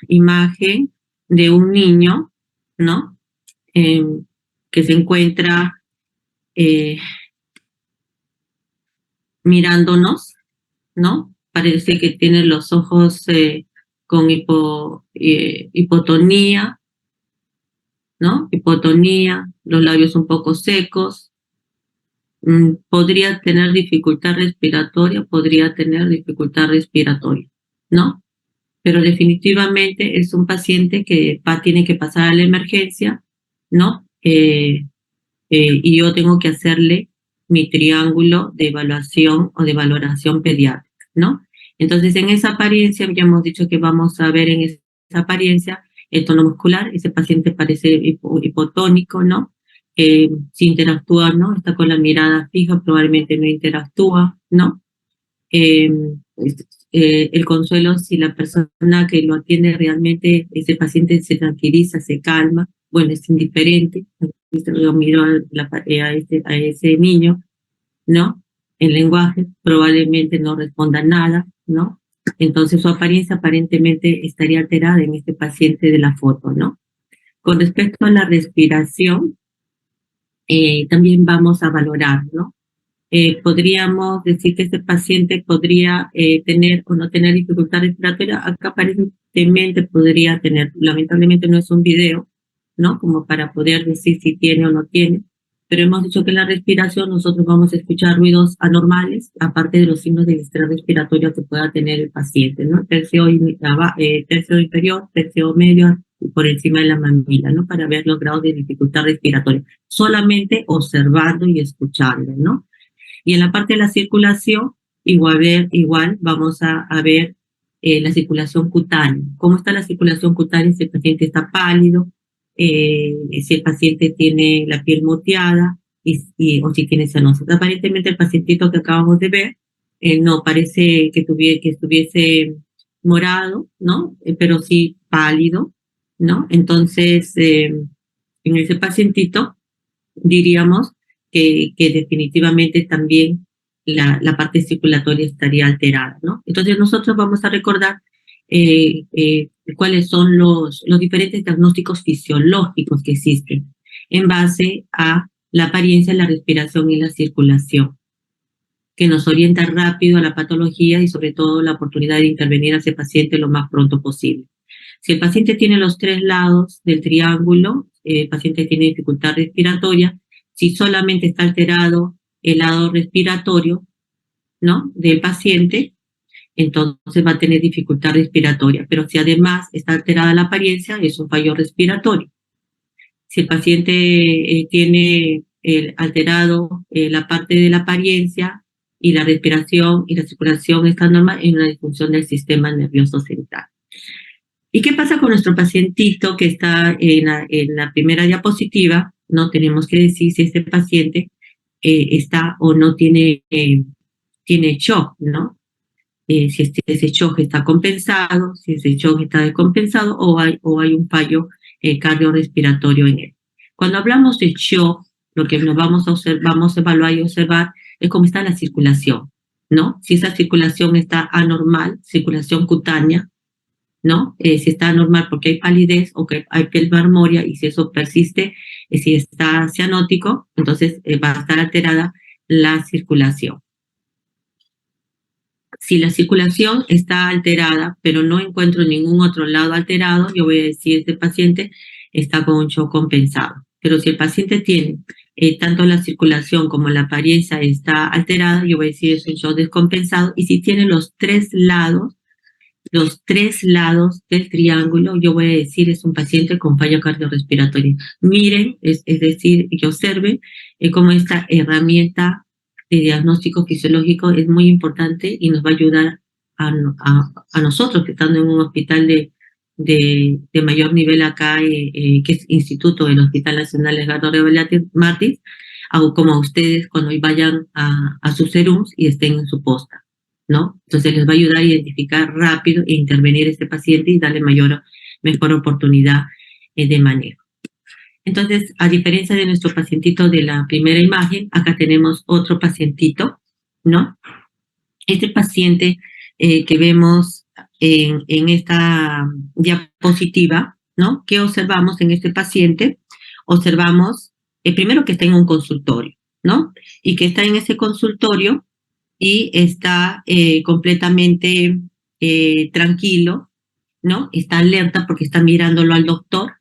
imagen de un niño, ¿no? Que se encuentra mirándonos, ¿no? Parece que tiene los ojos con hipotonía, ¿no? Hipotonía, los labios un poco secos, podría tener dificultad respiratoria, ¿no? Pero definitivamente es un paciente que tiene que pasar a la emergencia, ¿no? Y yo tengo que hacerle mi triángulo de evaluación o de valoración pediátrica, ¿no? Entonces, en esa apariencia, ya hemos dicho que vamos a ver en esa apariencia el tono muscular, ese paciente parece hipotónico, ¿no? Si interactúa, ¿no? Está con la mirada fija, probablemente no interactúa, ¿no? Eh, el consuelo, si la persona que lo atiende realmente, ese paciente se tranquiliza, se calma, bueno, es indiferente. Yo miro a ese niño, ¿no? En lenguaje, probablemente no responda nada, ¿no? Entonces su apariencia aparentemente estaría alterada en este paciente de la foto, ¿no? Con respecto a la respiración, también vamos a valorar, ¿no? Podríamos decir que este paciente podría tener o no tener dificultad respiratoria. Acá aparentemente podría tener, lamentablemente no es un video, ¿no? Como para poder decir si tiene o no tiene, pero hemos dicho que en la respiración nosotros vamos a escuchar ruidos anormales, aparte de los signos del estrés respiratorio que pueda tener el paciente, ¿no? Tercio inferior, tercio medio y por encima de la mamila, ¿no? Para ver los grados de dificultad respiratoria, solamente observando y escuchando, ¿no? Y en la parte de la circulación, igual vamos a ver la circulación cutánea. ¿Cómo está la circulación cutánea? Si el paciente está pálido, si el paciente tiene la piel moteada o si tiene cianosis. Aparentemente el pacientito que acabamos de ver no parece que estuviese morado, ¿no? Pero sí pálido, ¿no? Entonces, en ese pacientito diríamos que definitivamente también la parte circulatoria estaría alterada, ¿no? Entonces nosotros vamos a recordar cuáles son los diferentes diagnósticos fisiológicos que existen en base a la apariencia, la respiración y la circulación, que nos orienta rápido a la patología y sobre todo la oportunidad de intervenir a ese paciente lo más pronto posible. Si el paciente tiene los tres lados del triángulo, el paciente tiene dificultad respiratoria. Si solamente está alterado el lado respiratorio, ¿no? Del paciente, entonces va a tener dificultad respiratoria. Pero si además está alterada la apariencia, es un fallo respiratorio. Si el paciente tiene alterado la parte de la apariencia y la respiración y la circulación está normal, en una disfunción del sistema nervioso central. ¿Y qué pasa con nuestro pacientito que está en la primera diapositiva? No tenemos que decir si este paciente está o no tiene shock, ¿no? Si ese shock está compensado, si ese shock está descompensado o hay un fallo cardiorrespiratorio en él. Cuando hablamos de shock, lo que nos vamos a evaluar y observar es cómo está la circulación, ¿no? Si esa circulación está anormal, circulación cutánea, ¿no? Si está normal porque hay palidez o que hay piel marmórea y si eso persiste, si está cianótico, entonces va a estar alterada la circulación. Si la circulación está alterada, pero no encuentro ningún otro lado alterado, yo voy a decir este paciente está con un shock compensado. Pero si el paciente tiene tanto la circulación como la apariencia está alterada, yo voy a decir es un shock descompensado. Y si tiene los tres lados del triángulo, yo voy a decir es un paciente con fallo cardiorrespiratorio. Miren, es decir, que observen cómo esta herramienta de diagnóstico fisiológico es muy importante y nos va a ayudar a nosotros que estando en un hospital de mayor nivel acá, que es Instituto del Hospital Nacional Edgardo Rebolletti Martins, como a ustedes cuando vayan a sus serums y estén en su posta, ¿no? Entonces les va a ayudar a identificar rápido e intervenir a este paciente y darle mejor oportunidad de manejo. Entonces, a diferencia de nuestro pacientito de la primera imagen, acá tenemos otro pacientito, ¿no? Este paciente que vemos en esta diapositiva, ¿no? ¿Qué observamos en este paciente? Observamos, primero que está en un consultorio, ¿no? Y que está en ese consultorio y está completamente tranquilo, ¿no? Está alerta porque está mirándolo al doctor,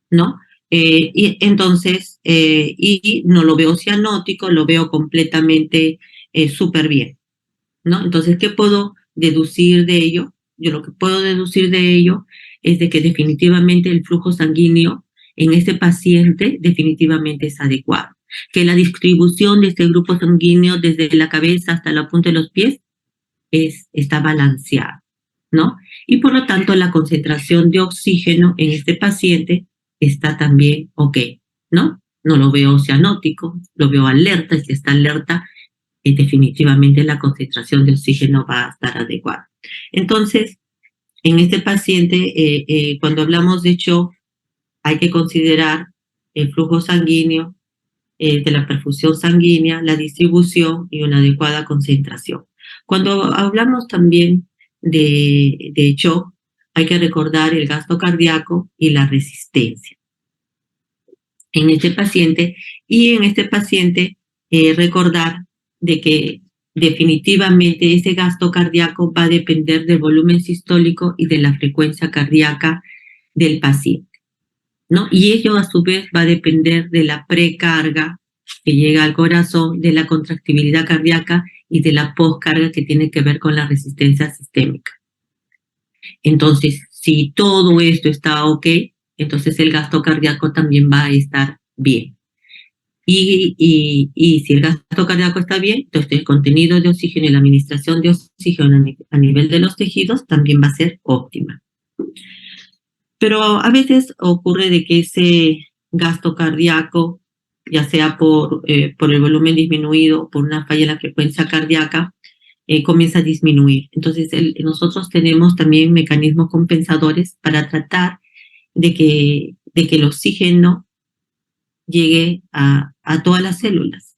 ¿no? Y entonces, y no lo veo cianótico, lo veo completamente súper bien, ¿no? Entonces, ¿qué puedo deducir de ello? Yo lo que puedo deducir de ello es de que definitivamente el flujo sanguíneo en este paciente definitivamente es adecuado, que la distribución de este grupo sanguíneo desde la cabeza hasta la punta de los pies está balanceada, ¿no? Y por lo tanto la concentración de oxígeno en este paciente está también ok, ¿no? No lo veo cianótico, lo veo alerta, y si está alerta, definitivamente la concentración de oxígeno va a estar adecuada. Entonces, en este paciente, cuando hablamos de shock, hay que considerar el flujo sanguíneo, de la perfusión sanguínea, la distribución y una adecuada concentración. Cuando hablamos también de shock, hay que recordar el gasto cardíaco y la resistencia en este paciente, y en este paciente recordar de que definitivamente ese gasto cardíaco va a depender del volumen sistólico y de la frecuencia cardíaca del paciente, ¿no? Y ello a su vez va a depender de la precarga que llega al corazón, de la contractibilidad cardíaca y de la poscarga que tiene que ver con la resistencia sistémica. Entonces, si todo esto está ok, entonces el gasto cardíaco también va a estar bien. Y si el gasto cardíaco está bien, entonces el contenido de oxígeno y la administración de oxígeno a nivel de los tejidos también va a ser óptima. Pero a veces ocurre de que ese gasto cardíaco, ya sea por el volumen disminuido o por una falla en la frecuencia cardíaca, comienza a disminuir. Entonces, nosotros tenemos también mecanismos compensadores para tratar de que el oxígeno llegue a todas las células,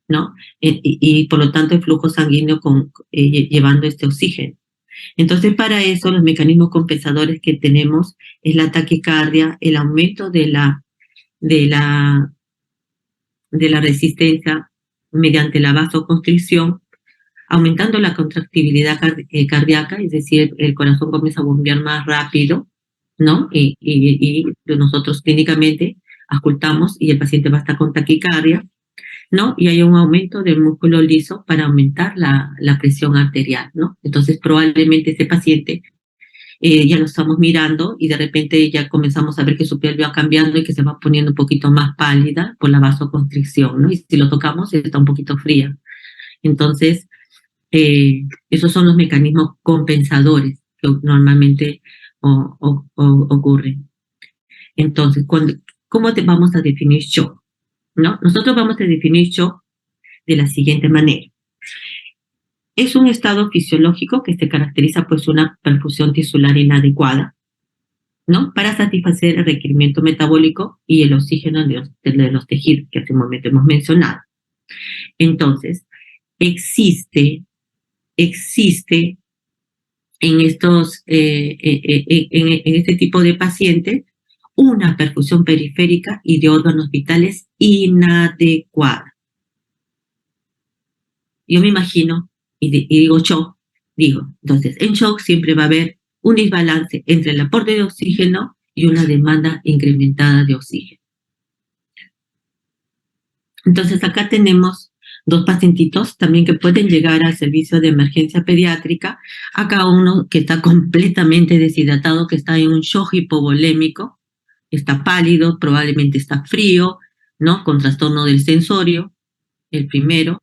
¿no? Y por lo tanto el flujo sanguíneo llevando este oxígeno. Entonces, para eso, los mecanismos compensadores que tenemos es la taquicardia, el aumento de la, de la resistencia mediante la vasoconstricción, aumentando la contractibilidad cardíaca, es decir, el corazón comienza a bombear más rápido, ¿no? Y nosotros clínicamente auscultamos y el paciente va a estar con taquicardia, ¿no? Y hay un aumento del músculo liso para aumentar la presión arterial, ¿no? Entonces, probablemente este paciente ya lo estamos mirando y de repente ya comenzamos a ver que su piel va cambiando y que se va poniendo un poquito más pálida por la vasoconstricción, ¿no? Y si lo tocamos, está un poquito fría. Entonces, esos son los mecanismos compensadores que normalmente ocurren. Entonces, ¿cómo vamos a definir shock? ¿No? Nosotros vamos a definir shock de la siguiente manera. Es un estado fisiológico que se caracteriza por una perfusión tisular inadecuada, ¿no? Para satisfacer el requerimiento metabólico y el oxígeno de los tejidos que hace un momento hemos mencionado. Entonces, existe en este tipo de pacientes una perfusión periférica y de órganos vitales inadecuada. Yo me imagino, y digo shock, entonces en shock siempre va a haber un desbalance entre el aporte de oxígeno y una demanda incrementada de oxígeno. Entonces acá tenemos dos pacientitos también que pueden llegar al servicio de emergencia pediátrica. Acá uno que está completamente deshidratado, que está en un shock hipovolémico, está pálido, probablemente está frío, ¿no? Con trastorno del sensorio, el primero,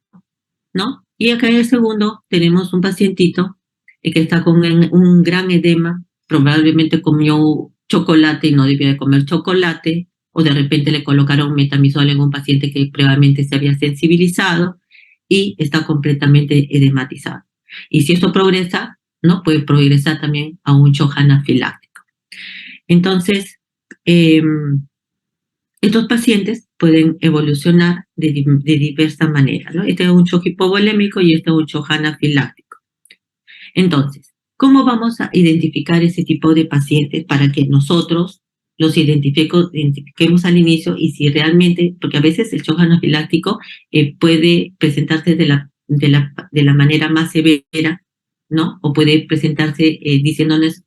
¿no? Y acá en el segundo tenemos un pacientito que está con un gran edema, probablemente comió chocolate y no debía de comer chocolate, o de repente le colocaron metamizol en un paciente que previamente se había sensibilizado y está completamente edematizado. Y si esto progresa, ¿no? Puede progresar también a un shock anafiláctico. Entonces, estos pacientes pueden evolucionar de diversas maneras, ¿no? Este es un shock hipovolémico y este es un shock anafiláctico. Entonces, ¿Cómo vamos a identificar ese tipo de pacientes para que nosotros los identifiquemos al inicio y si realmente, porque a veces el shock anafiláctico puede presentarse de la manera más severa, ¿no? O puede presentarse diciéndonos,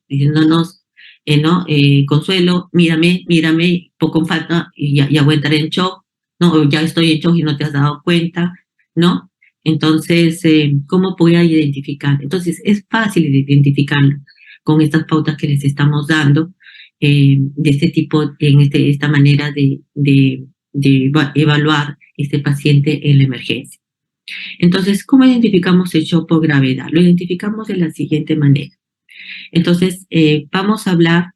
¿no? Consuelo, mírame, poco falta y ya voy a entrar en shock, ¿no? O ya estoy en shock y no te has dado cuenta, ¿no? Entonces, ¿cómo voy a identificar? Entonces, es fácil de identificarlo con estas pautas que les estamos dando, de este tipo, esta manera de evaluar este paciente en la emergencia. Entonces, ¿cómo identificamos el shock por gravedad? Lo identificamos de la siguiente manera. Entonces, vamos a hablar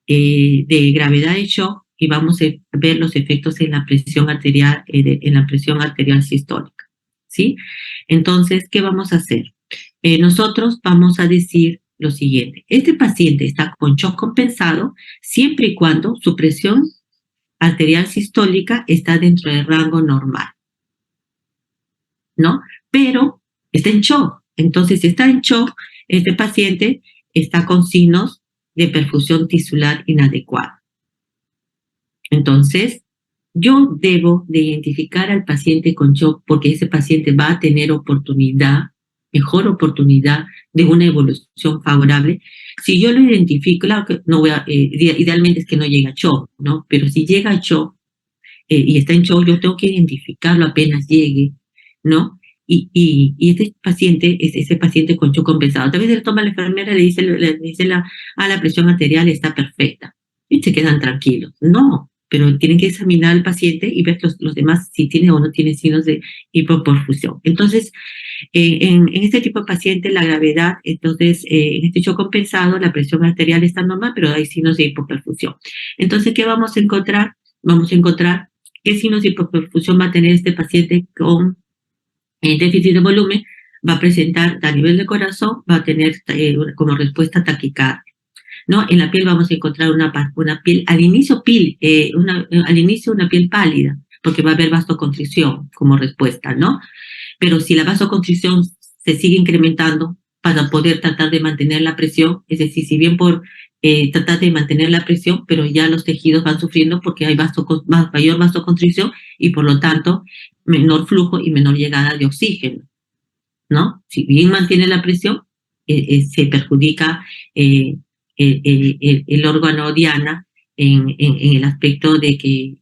de gravedad de shock y vamos a ver los efectos en la presión arterial, sistólica, ¿sí? Entonces, ¿qué vamos a hacer? Nosotros vamos a decir lo siguiente. Este paciente está con shock compensado siempre y cuando su presión arterial sistólica está dentro del rango normal, ¿no? Pero está en shock. Entonces, si está en shock, este paciente está con signos de perfusión tisular inadecuada. Entonces, yo debo de identificar al paciente con shock porque ese paciente va a tener mejor oportunidad de una evolución favorable. Si yo lo identifico, claro que no voy idealmente es que no llegue a shock, ¿no? Pero si llega a shock y está en shock, yo tengo que identificarlo apenas llegue, ¿no? Y este paciente es ese paciente con shock compensado. Tal vez le toma la enfermera, le dice la presión arterial está perfecta. Y se quedan tranquilos. No, pero tienen que examinar al paciente y ver los demás si tiene o no tiene signos de hipoperfusión. Entonces, en este tipo de paciente, la gravedad, entonces, en este shock compensado, la presión arterial está normal, pero hay signos de hipoperfusión. Entonces, ¿qué vamos a encontrar? Vamos a encontrar qué signos de hipoperfusión va a tener este paciente con déficit de volumen. Va a presentar a nivel de corazón, va a tener como respuesta taquicardia, ¿no? En la piel vamos a encontrar una piel, al inicio una piel pálida, porque va a haber vasoconstricción como respuesta, ¿no? Pero si la vasoconstricción se sigue incrementando para poder tratar de mantener la presión, es decir, si bien por tratar de mantener la presión, pero ya los tejidos van sufriendo porque hay mayor vasoconstricción y por lo tanto menor flujo y menor llegada de oxígeno, ¿no? Si bien mantiene la presión, se perjudica el órgano diana en el aspecto de que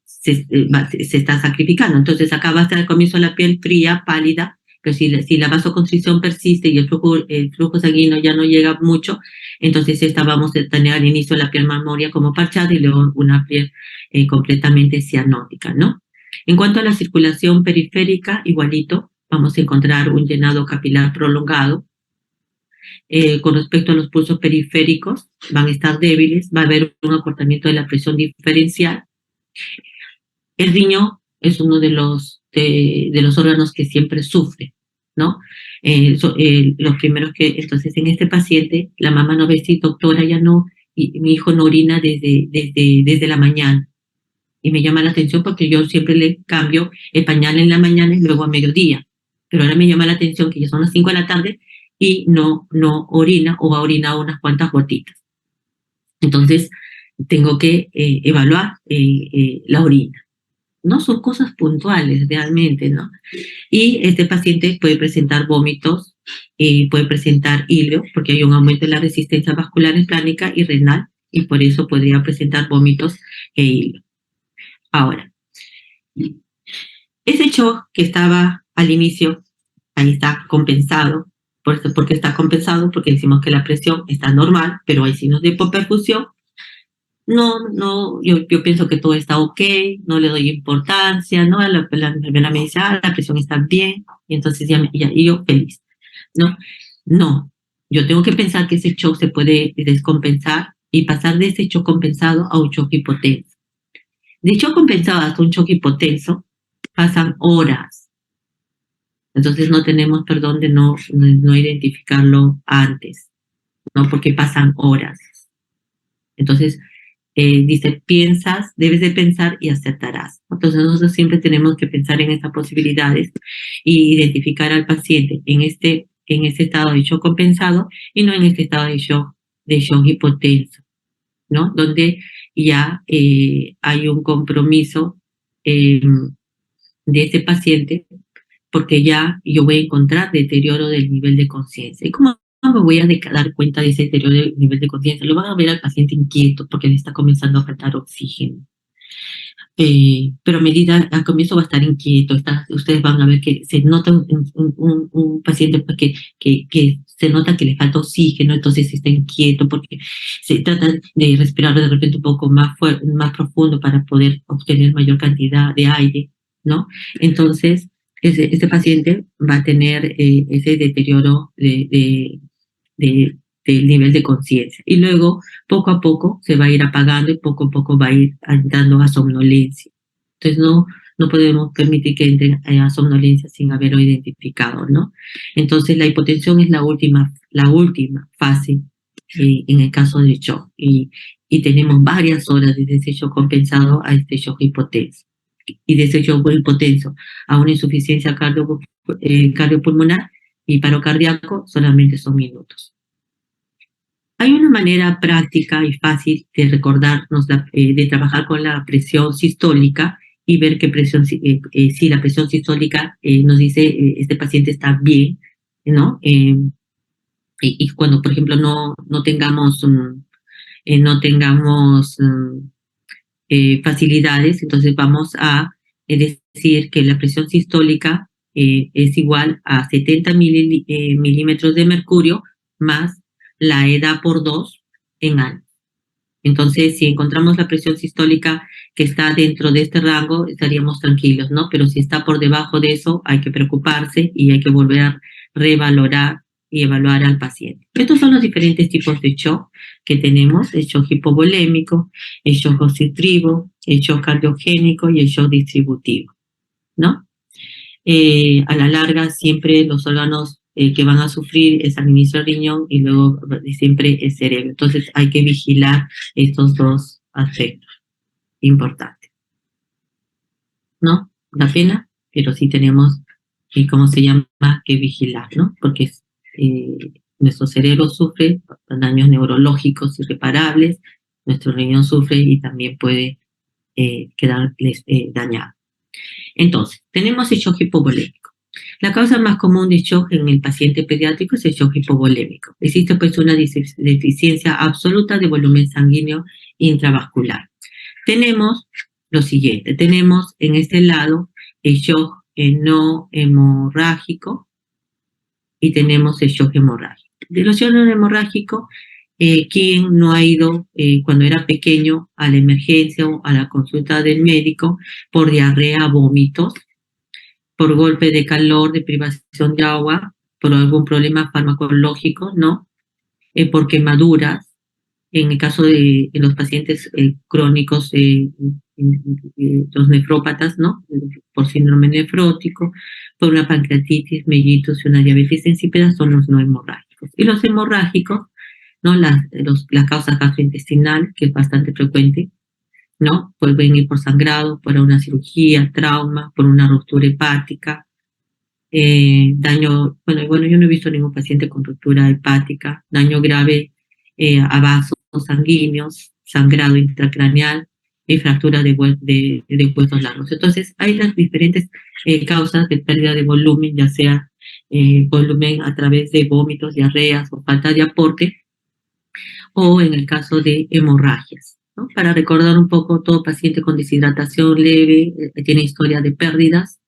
se está sacrificando. Entonces acá va a estar al comienzo la piel fría, pálida, pero si la vasoconstricción persiste y el flujo sanguíneo ya no llega mucho, entonces vamos a tener al inicio la piel marmórea como parchada y luego una piel completamente cianótica, ¿no? En cuanto a la circulación periférica, igualito, vamos a encontrar un llenado capilar prolongado. Con respecto a los pulsos periféricos, van a estar débiles, va a haber un acortamiento de la presión diferencial. El riñón es uno de los órganos que siempre sufre, ¿no? Los primeros entonces en este paciente, la mamá no ve si doctora ya no, y mi hijo no orina desde la mañana. Y me llama la atención porque yo siempre le cambio el pañal en la mañana y luego a mediodía. Pero ahora me llama la atención que ya son las 5 de la tarde y no orina o ha orinado unas cuantas gotitas. Entonces, tengo que evaluar la orina. No son cosas puntuales realmente, ¿no? Y este paciente puede presentar vómitos, puede presentar hilo, porque hay un aumento de la resistencia vascular esplánica y renal, y por eso podría presentar vómitos e hilo. Ahora, ese shock que estaba al inicio, ahí está compensado. ¿Por qué está compensado? Porque decimos que la presión está normal, pero hay signos de hipoperfusión. No, yo pienso que todo está ok, no le doy importancia, ¿no? La enfermera me dice, la presión está bien, y entonces y yo feliz, ¿no? No, yo tengo que pensar que ese shock se puede descompensar y pasar de ese shock compensado a un shock hipotenso. De shock compensado hasta un shock hipotenso pasan horas. Entonces no tenemos perdón de no identificarlo antes, ¿no? Porque pasan horas. Entonces, dice, debes de pensar y acertarás. Entonces nosotros siempre tenemos que pensar en estas posibilidades y identificar al paciente en este en ese estado de shock compensado y no en este estado de shock hipotenso, ¿no? Donde ya hay un compromiso eh, de ese paciente porque ya yo voy a encontrar deterioro del nivel de conciencia. ¿Y cómo me voy a dar cuenta de ese deterioro del nivel de conciencia? Lo van a ver al paciente inquieto porque le está comenzando a faltar oxígeno. Pero a medida, al comienzo va a estar inquieto, ustedes van a ver que se nota un paciente pues, que se nota que le falta oxígeno, entonces está inquieto porque se trata de respirar de repente un poco más fuerte, más profundo para poder obtener mayor cantidad de aire, ¿no? Entonces, ese paciente va a tener ese deterioro de, del nivel de conciencia. Y luego, poco a poco, se va a ir apagando y poco a poco va a ir dando a somnolencia. Entonces, no podemos permitir que entre a somnolencia sin haberlo identificado, ¿no? Entonces, la hipotensión es la última fase en el caso de shock. Y tenemos varias horas desde ese shock compensado a este shock hipotenso. Y de ese shock hipotenso a una insuficiencia cardiopulmonar y paro cardíaco solamente son minutos. Hay una manera práctica y fácil de recordarnos, de trabajar con la presión sistólica y ver qué presión, si la presión sistólica nos dice este paciente está bien, ¿no? Y cuando, por ejemplo, no tengamos facilidades, entonces vamos a decir que la presión sistólica es igual a 70 milímetros de mercurio más la edad por 2 en años. Entonces, si encontramos la presión sistólica que está dentro de este rango, estaríamos tranquilos, ¿no? Pero si está por debajo de eso, hay que preocuparse y hay que volver a revalorar y evaluar al paciente. Estos son los diferentes tipos de shock que tenemos: el shock hipovolémico, el shock oxitrivo, el shock cardiogénico y el shock distributivo, ¿no? A la larga, siempre los órganos que van a sufrir es al inicio el riñón y luego siempre el cerebro. Entonces hay que vigilar estos dos aspectos importantes, ¿no? Da pena, pero sí tenemos, ¿cómo se llama?, que vigilar, ¿no? Porque nuestro cerebro sufre daños neurológicos irreparables, nuestro riñón sufre y también puede quedar dañado. Entonces, tenemos el shock hipovolémico. La causa más común de shock en el paciente pediátrico es el shock hipovolémico. Existe pues una deficiencia absoluta de volumen sanguíneo intravascular. Tenemos lo siguiente, tenemos en este lado el shock no hemorrágico y tenemos el shock hemorrágico. De los shock no hemorrágicos, ¿quién no ha ido cuando era pequeño a la emergencia o a la consulta del médico por diarrea, vómitos, por golpe de calor, de privación de agua, por algún problema farmacológico, ¿no? Por quemaduras, en el caso de los pacientes crónicos, los nefrópatas, ¿no? Por síndrome nefrótico, por una pancreatitis, mellitus y una diabetes insípida, son los no hemorrágicos. Y los hemorrágicos, ¿no? Las causas gastrointestinales, que es bastante frecuente, ¿no? Pueden ir por sangrado, por una cirugía, trauma, por una ruptura hepática, daño, bueno, yo no he visto ningún paciente con ruptura hepática, daño grave a vasos sanguíneos, sangrado intracraneal y fractura de huesos largos. Entonces, hay las diferentes causas de pérdida de volumen, ya sea volumen a través de vómitos, diarreas o falta de aporte, o en el caso de hemorragias, ¿no? Para recordar un poco, todo paciente con deshidratación leve tiene historia de pérdidas,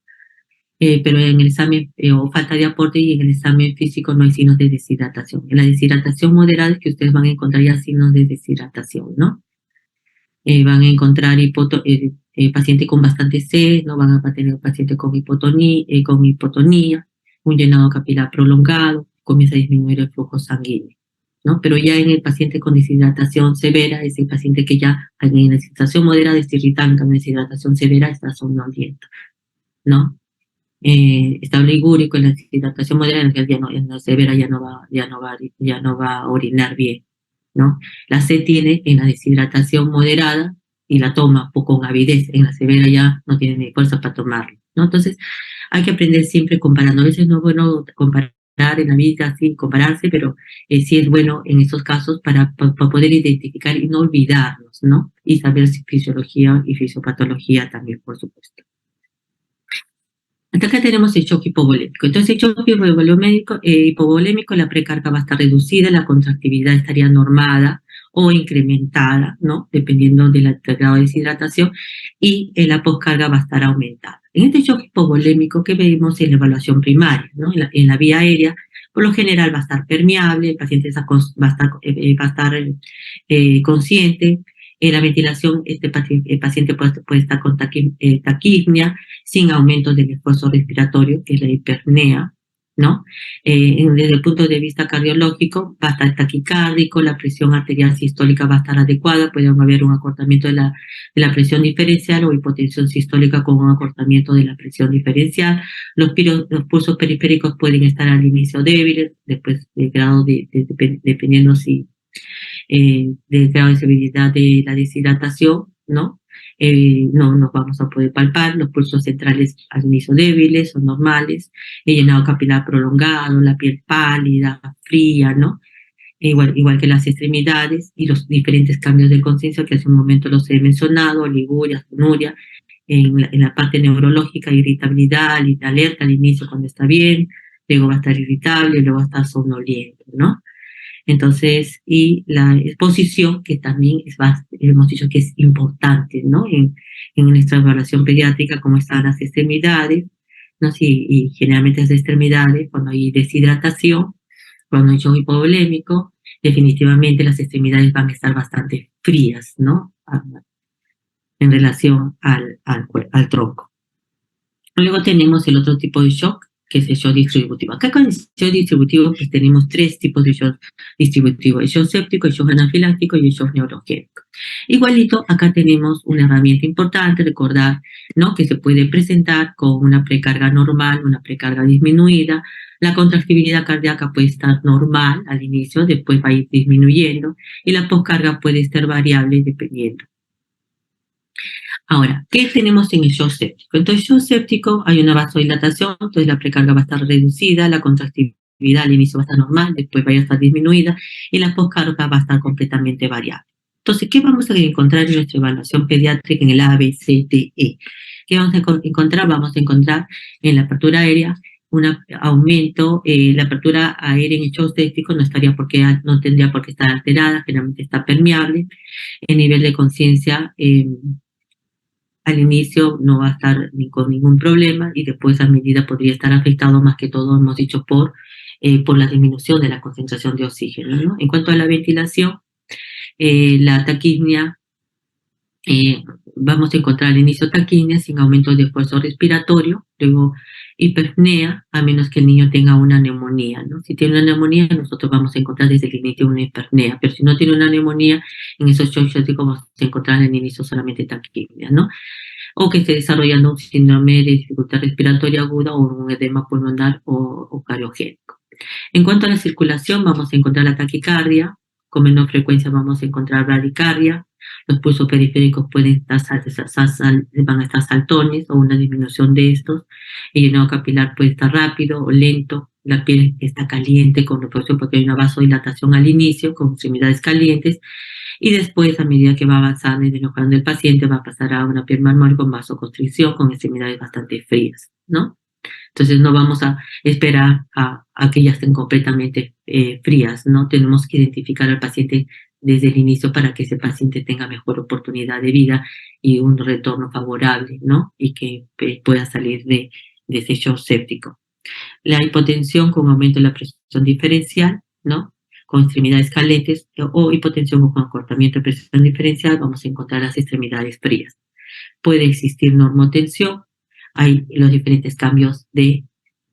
pero en el examen, o falta de aporte, y en el examen físico no hay signos de deshidratación. En la deshidratación moderada es que ustedes van a encontrar ya signos de deshidratación, ¿no? Van a encontrar paciente con bastante sed, no van a tener paciente con hipotonía, un llenado capilar prolongado, comienza a disminuir el flujo sanguíneo, ¿no? Pero ya en el paciente con deshidratación severa, es el paciente que ya en la deshidratación moderada está irritante, en la deshidratación severa está somnoliento, ¿no? Estable ligúrico, en la deshidratación moderada, en la severa ya no va a orinar bien, ¿no? La sed tiene en la deshidratación moderada y la toma con avidez, en la severa ya no tiene ni fuerza para tomarlo, ¿no? Entonces hay que aprender siempre comparando. A veces no es bueno comparar en la vida sin compararse, pero sí es bueno en esos casos para poder identificar y no olvidarnos, ¿no? Y saber si fisiología y fisiopatología también, por supuesto. Hasta acá tenemos el shock hipovolémico. Entonces, el shock hipovolémico, la precarga va a estar reducida, la contractividad estaría normada o incrementada, ¿no? Dependiendo del grado de deshidratación, y la poscarga va a estar aumentada. En este shock hipovolémico que vemos en la evaluación primaria, ¿no? En la vía aérea, por lo general va a estar permeable, el paciente va a estar consciente. En la ventilación, el paciente puede estar con taquipnia, sin aumento del esfuerzo respiratorio, que es la hipernea, ¿no? Desde el punto de vista cardiológico, va a estar taquicárdico, la presión arterial sistólica va a estar adecuada, puede haber un acortamiento de la presión diferencial o hipotensión sistólica con un acortamiento de la presión diferencial. Los pulsos periféricos pueden estar al inicio débiles, después de grado dependiendo si del grado de severidad de la deshidratación, ¿no? No nos vamos a poder palpar, los pulsos centrales al inicio débiles o normales, el llenado capilar prolongado, la piel pálida, fría, ¿no? Igual que las extremidades y los diferentes cambios de conciencia que hace un momento los he mencionado, oliguria, tonuria, en la parte neurológica, irritabilidad, alerta al inicio cuando está bien, luego va a estar irritable, luego va a estar somnoliento, ¿no? Entonces, y la exposición, que también hemos dicho que es importante, ¿no? En nuestra evaluación pediátrica, como están las extremidades, ¿no? Sí, y generalmente las extremidades, cuando hay deshidratación, cuando hay shock hipovolémico, definitivamente las extremidades van a estar bastante frías, ¿no? En relación al tronco. Luego tenemos el otro tipo de shock, que es el shock distributivo. Acá con el shock distributivo pues tenemos tres tipos de shock distributivo: el shock séptico, el shock anafiláctico y el shock neurogénico. Igualito, acá tenemos una herramienta importante, recordar, ¿no? Que se puede presentar con una precarga normal, una precarga disminuida. La contractibilidad cardíaca puede estar normal al inicio, después va a ir disminuyendo, y la poscarga puede estar variable dependiendo. Ahora, ¿qué tenemos en el shock séptico? Entonces, shock séptico, hay una vasodilatación, entonces la precarga va a estar reducida, la contractividad al inicio va a estar normal, después va a estar disminuida, y la poscarga va a estar completamente variable. Entonces, ¿qué vamos a encontrar en nuestra evaluación pediátrica en el A, B, C, D, E? ¿Qué vamos a encontrar? Vamos a encontrar en la apertura aérea un aumento. La apertura aérea en el shock séptico no tendría por qué estar alterada, generalmente está permeable. El nivel de conciencia al inicio no va a estar con ningún problema, y después a medida podría estar afectado más que todo, hemos dicho, por la disminución de la concentración de oxígeno, ¿no? En cuanto a la ventilación, la taquipnia, vamos a encontrar al inicio taquipnia sin aumento de esfuerzo respiratorio, luego hiperpnea, a menos que el niño tenga una neumonía, ¿no? Si tiene una neumonía, nosotros vamos a encontrar desde el inicio una hiperpnea, pero si no tiene una neumonía, en esos shocks vamos a encontrar en el inicio solamente taquipnia, ¿no? O que esté desarrollando un síndrome de dificultad respiratoria aguda o un edema pulmonar o cariogénico. En cuanto a la circulación, vamos a encontrar la taquicardia, con menor frecuencia vamos a encontrar bradicardia, los pulsos periféricos van a estar saltones o una disminución de estos, el llenado capilar puede estar rápido o lento, la piel está caliente con reposición porque hay una vasodilatación al inicio, con extremidades calientes, y después, a medida que va avanzando y enojando el paciente, va a pasar a una piel marmol con vasoconstricción, con extremidades bastante frías, ¿no? Entonces no vamos a esperar a que ya estén completamente frías, ¿no? Tenemos que identificar al paciente desde el inicio para que ese paciente tenga mejor oportunidad de vida y un retorno favorable, ¿no? Y que pueda salir de ese shock séptico. La hipotensión con aumento de la presión diferencial, ¿no? Con extremidades calientes, o hipotensión con acortamiento de presión diferencial, vamos a encontrar las extremidades frías. Puede existir normotensión, hay los diferentes cambios de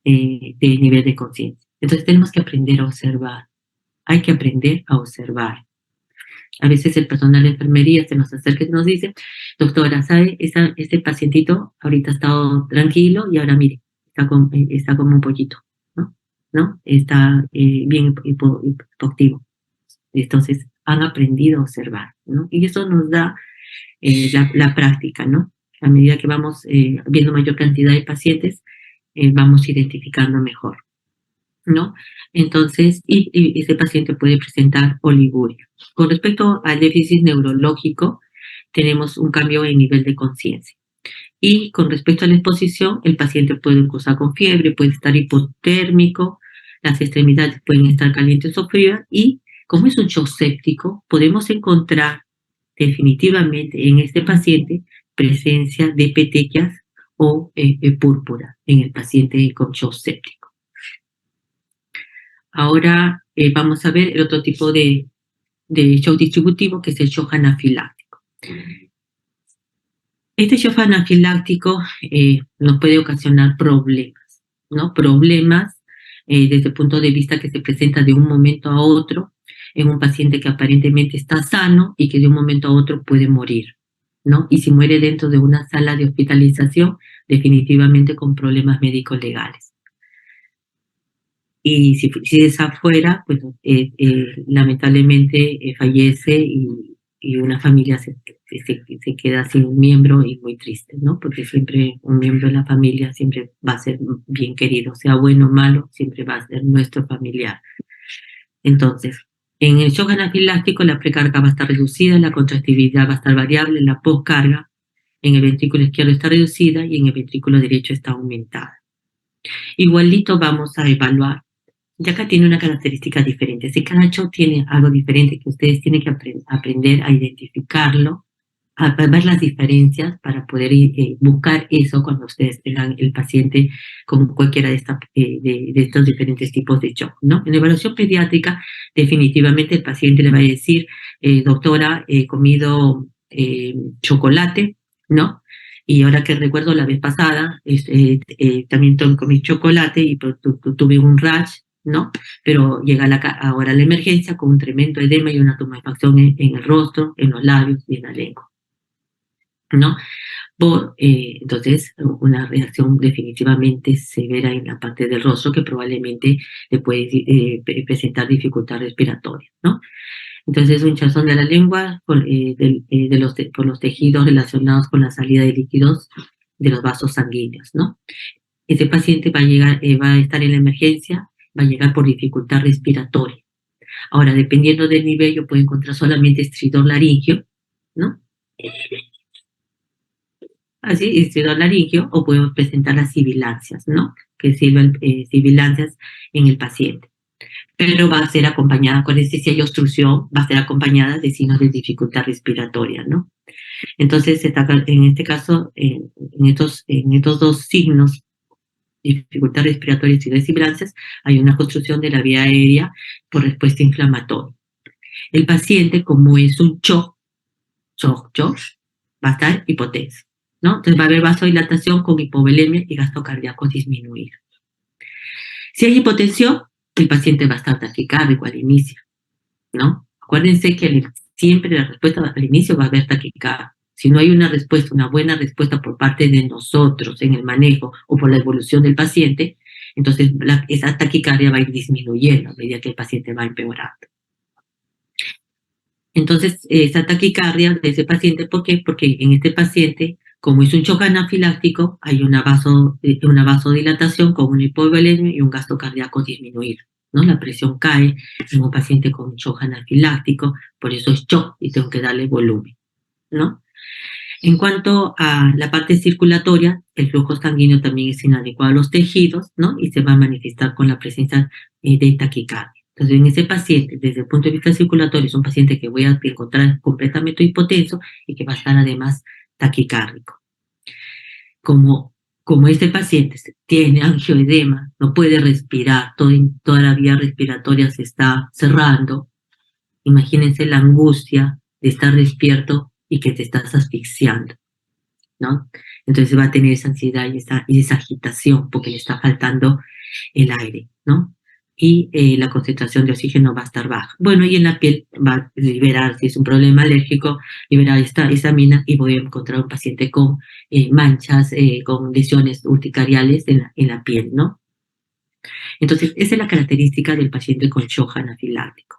nivel de conciencia. Entonces tenemos que aprender a observar, hay que aprender a observar. A veces el personal de enfermería se nos acerca y nos dice: doctora, ¿sabe? Este pacientito ahorita ha estado tranquilo y ahora mire, está como un pollito, ¿no? Está bien hipoactivo. Entonces han aprendido a observar, ¿no? Y eso nos da la práctica, ¿no? A medida que vamos viendo mayor cantidad de pacientes, vamos identificando mejor. ¿no? Entonces, y ese paciente puede presentar oliguria. Con respecto al déficit neurológico, tenemos un cambio en nivel de conciencia. Y con respecto a la exposición, el paciente puede cursar con fiebre, puede estar hipotérmico, las extremidades pueden estar calientes o frías, y como es un shock séptico, podemos encontrar definitivamente en este paciente presencia de petequias o púrpura en el paciente con shock séptico. Ahora vamos a ver el otro tipo de shock distributivo, que es el shock anafiláctico. Este shock anafiláctico nos puede ocasionar problemas, ¿no? Problemas desde el punto de vista que se presenta de un momento a otro en un paciente que aparentemente está sano y que de un momento a otro puede morir, ¿no? Y si muere dentro de una sala de hospitalización, definitivamente con problemas médicos legales. Y si es afuera, pues lamentablemente fallece y una familia se queda sin un miembro y muy triste, ¿no? Porque siempre un miembro de la familia siempre va a ser bien querido, sea bueno o malo, siempre va a ser nuestro familiar. Entonces, en el shock anafiláctico la precarga va a estar reducida, la contractividad va a estar variable, la postcarga en el ventrículo izquierdo está reducida y en el ventrículo derecho está aumentada. Igualito vamos a evaluar. Y acá tiene una característica diferente. Si cada shock tiene algo diferente que ustedes tienen que aprender a identificarlo, a ver las diferencias para poder buscar eso cuando ustedes tengan el paciente con cualquiera de estos diferentes tipos de shock, ¿no? En la evaluación pediátrica, definitivamente el paciente le va a decir, doctora, he comido chocolate, ¿no? Y ahora que recuerdo la vez pasada, también comí chocolate y tuve un rash, ¿no? Pero llega ahora la emergencia con un tremendo edema y una tumefacción en el rostro, en los labios y en la lengua, ¿no? Entonces, una reacción definitivamente severa en la parte del rostro que probablemente le puede presentar dificultad respiratoria, ¿no? Entonces, un hinchazón de la lengua por los tejidos relacionados con la salida de líquidos de los vasos sanguíneos, ¿no? Ese paciente va a estar en la emergencia, va a llegar por dificultad respiratoria. Ahora, dependiendo del nivel, yo puedo encontrar solamente estridor laringio, ¿no? Así, estridor laringio, o puedo presentar las sibilancias, ¿no? Que sirven sibilancias en el paciente. Pero va a ser acompañada con anestesia y obstrucción, va a ser acompañada de signos de dificultad respiratoria, ¿no? Entonces, en este caso, en estos dos signos, dificultad respiratoria y sibilancias, hay una construcción de la vía aérea por respuesta inflamatoria. El paciente, como es un shock, va a estar hipotenso, ¿no? Entonces va a haber vasodilatación con hipovolemia y gasto cardíaco disminuido. Si hay hipotensión, el paciente va a estar taquicárdico al inicio, ¿no? Acuérdense que siempre la respuesta al inicio va a haber taquicardia. Si no hay una respuesta, una buena respuesta por parte de nosotros en el manejo o por la evolución del paciente, entonces esa taquicardia va a ir disminuyendo a medida que el paciente va empeorando. Entonces, esa taquicardia de ese paciente, ¿por qué? Porque en este paciente, como es un shock anafiláctico, hay una vasodilatación con una hipovolemia y un gasto cardíaco disminuido, ¿no? La presión cae en un paciente con shock anafiláctico, por eso es shock y tengo que darle volumen, ¿no? En cuanto a la parte circulatoria, el flujo sanguíneo también es inadecuado a los tejidos, ¿no? Y se va a manifestar con la presencia de taquicardia. Entonces, en ese paciente, desde el punto de vista circulatorio, es un paciente que voy a encontrar completamente hipotenso y que va a estar además taquicárdico. Como este paciente tiene angioedema, no puede respirar, toda la vía respiratoria se está cerrando, imagínense la angustia de estar despierto y que te estás asfixiando, ¿no? Entonces va a tener esa ansiedad y esa agitación porque le está faltando el aire, ¿no? Y la concentración de oxígeno va a estar baja. Bueno, y en la piel va a liberar, si es un problema alérgico, liberar esta mina y voy a encontrar un paciente con manchas, con lesiones urticariales en la piel, ¿no? Entonces, esa es la característica del paciente con shock anafiláctico.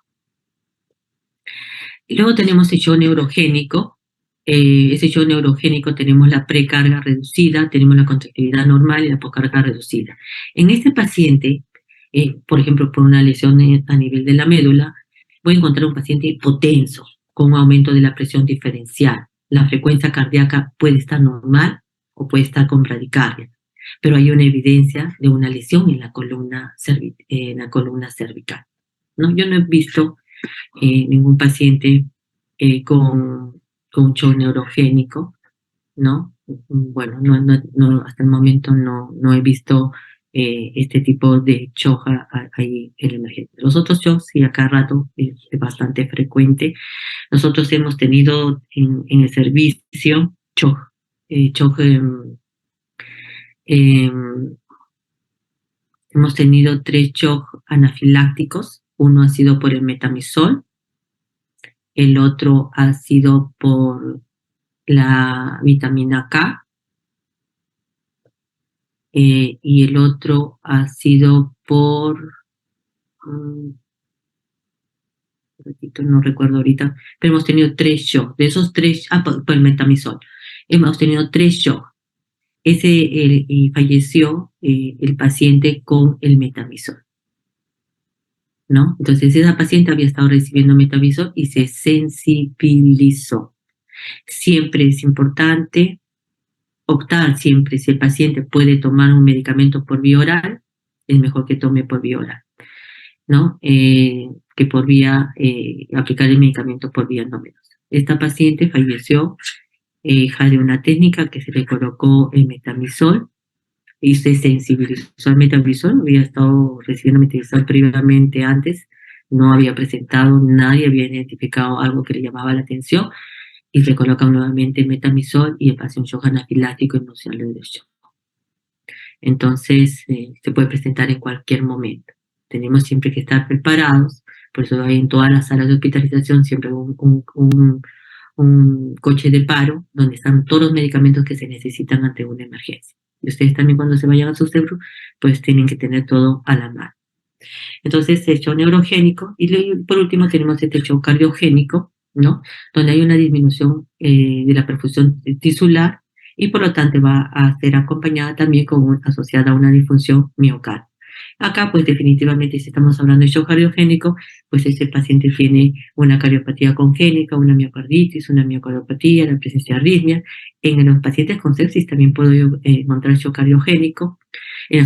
Y luego tenemos el shock neurogénico. Ese shock neurogénico tenemos la precarga reducida, tenemos la contractividad normal y la postcarga reducida. En este paciente, por ejemplo, por una lesión a nivel de la médula, voy a encontrar un paciente hipotenso con un aumento de la presión diferencial. La frecuencia cardíaca puede estar normal o puede estar con bradicardia, pero hay una evidencia de una lesión en la columna, cervical, ¿no? Yo no he visto ningún paciente con shock neurogénico, ¿no? Bueno, hasta el momento no he visto este tipo de shock ahí en la emergencia. Los otros shocks, sí, a cada rato es bastante frecuente. Nosotros hemos tenido en el servicio shock, shock hemos tenido 3 shocks anafilácticos. Uno ha sido por el metamizol, el otro ha sido por la vitamina K, y el otro ha sido por, no recuerdo ahorita, pero hemos tenido 3 shocks. De esos 3, por el metamizol, hemos tenido 3 shocks. Y falleció el paciente con el metamizol, ¿no? Entonces esa paciente había estado recibiendo metamizol y se sensibilizó. Siempre es importante optar, siempre, si el paciente puede tomar un medicamento por vía oral, es mejor que tome por vía oral, ¿no? Que por vía, aplicar el medicamento por vía endovenosa. Esta paciente falleció hija de una técnica que se le colocó el metamizol y se sensibilizó al metamizol. Había estado recibiendo metamizol previamente antes, no había presentado, nadie había identificado algo que le llamaba la atención, y se coloca nuevamente el metamizol y pasa un shock anafiláctico y no se habla de shock. Entonces, se puede presentar en cualquier momento. Tenemos siempre que estar preparados, por eso hay en todas las salas de hospitalización siempre un coche de paro donde están todos los medicamentos que se necesitan ante una emergencia. Y ustedes también, cuando se vayan a su centro, pues tienen que tener todo a la mano. Entonces, el shock neurogénico, y por último tenemos este shock cardiogénico, ¿no? Donde hay una disminución de la perfusión tisular y por lo tanto va a ser acompañada también asociada a una disfunción miocardial. Acá, pues definitivamente, si estamos hablando de shock cardiogénico, pues ese paciente tiene una cardiopatía congénita, una miocarditis, una miocardiopatía, la presencia de arritmia. En los pacientes con sepsis también puedo encontrar shock cardiogénico. En